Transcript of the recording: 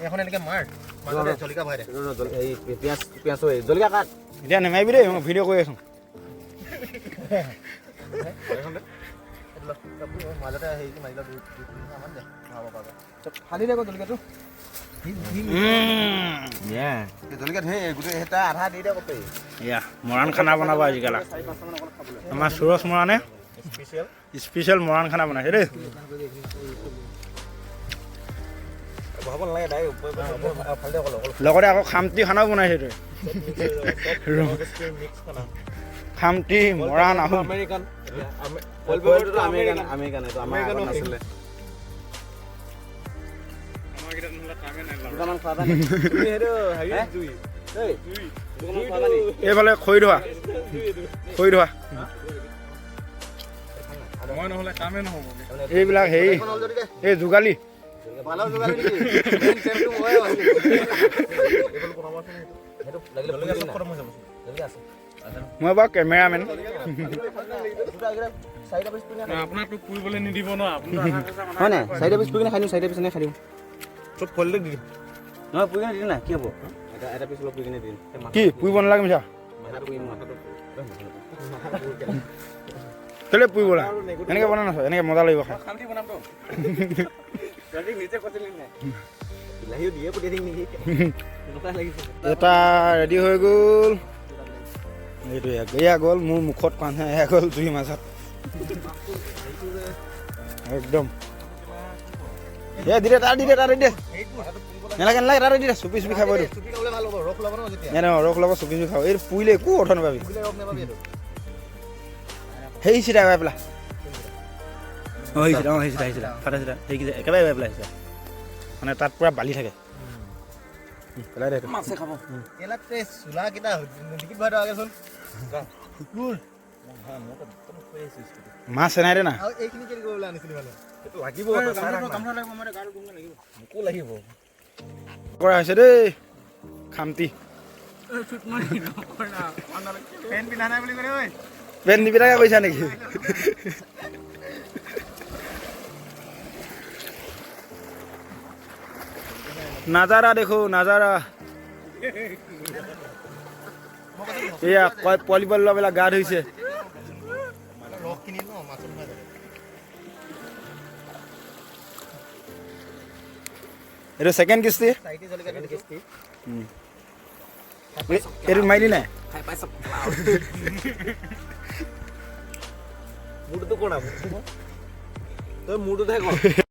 এখন এনেকে মাৰ জলকীয়া ভৰাই দে পিঁয়াজ জলকীয়া কাট এতিয়া নেমাৰিবি দেই মই ভিডিঅ' কৰি আছোঁ মাজতে হেৰি মাৰিলে দুই-তিনিটামান দে খাব পাৰা ফালি দে আকৌ জলকীয়াটো জলকীয়া ধেৰ গোটেই এটা আধা দি দে কপি এয়া মৰাণ খানা বনাব আজিকালি আমাৰ সুৰজ মৰাণে স্পেচিয়েল মৰাণ খানা বনাইছে দেই বহাব নালাগে ডাইৰেক্ট ফালি দে অকল লগতে আকৌ খামটি খানাও বনাইছে তই খামটি মৰাণ আহোম আমেৰিকান আমেৰিকান এইটো আমাৰ আগত নাছিলে দুটামান খোৱা তুমি সেইটো হেৰি জুই দেই দুটামান খোৱা নি এইফালে খৰি ধোৱা মই নহ'লে কামেই নহ'ব এইবিলাক হেৰি এই যোগালী ভালো যোগালি নেকি চেমটো মই মই বাৰু কেমেৰামেন আপোনাকতো পুৰিবলৈ নিদিব ন হয় নাই চাৰিটা পিচ পুৰি কিনে খাই দিওঁ চাৰিটা পিচ এনে খাই দিওঁ চব ফলতে দি দিম নহয় পুৰি কিনে দিম না কি হ'ব এটা পিচ অলপ পুৰি কিনে দিম কি পুৰিব নালাগে মিছা মাথাটো পুৰিম মাথাটো কেলৈ পুৰিব লাগে এনেকৈ বনাই নাচায় এনেকৈ মজা লাগিব খাই খামটি বনামতো নিজে কৈছিলি নাই বিলাহীও দিয়ে পঠিয়াই দিম নেকি এনেকুৱা লাগিছে এটা ৰেডি হৈ গ'ল এইটো এয়া গ'ল মোৰ মুখত পানী এয়া গ'ল জুই মাজত একদম এ দি দে তাৰ দি দে নেলাগে তাৰ দি দে চুপি খাব এইটো ৰস ল'ব চুপি খাব এই পুৰিলে একো অৰ্থ নাপাবি সেই চিধা পাই পেলা আহিছিলে ফাটা চিধা সেইকেইটা একেবাৰে পাই পেলাই আহিছে মানে তাত পুৰা বালি থাকে পেলাই দে মাছে খাব চোলা কেইটা ডিকিট ভৰাই দিওঁ আগেচোন মাছ এনাই দে না আৰু এইখিনি কেনেকৈ কৰিবলৈ আনিছিলি মানে এইটো লাগিব মোকো লাগিব কৰা হৈছে দেই খামটি পেন পিন্ধা নাই বুলি ক'লে ঐ পেন নিপিন্ধাকৈ কৈছা নেকি নাজাৰা দেখো নাজাৰা এয়া কয় পোৱালি ল'বিলাক গা ধুইছে ৰসখিনি ন মাছত ভৰাই দে এইটো ছেকেণ্ড কিস্তি চাৰিটি জলকীয়া দি কিস্তি এইটো মাৰিলি নাই খাই পাইছ মোৰটোতো কৰা তই মোৰটোতহে কৰ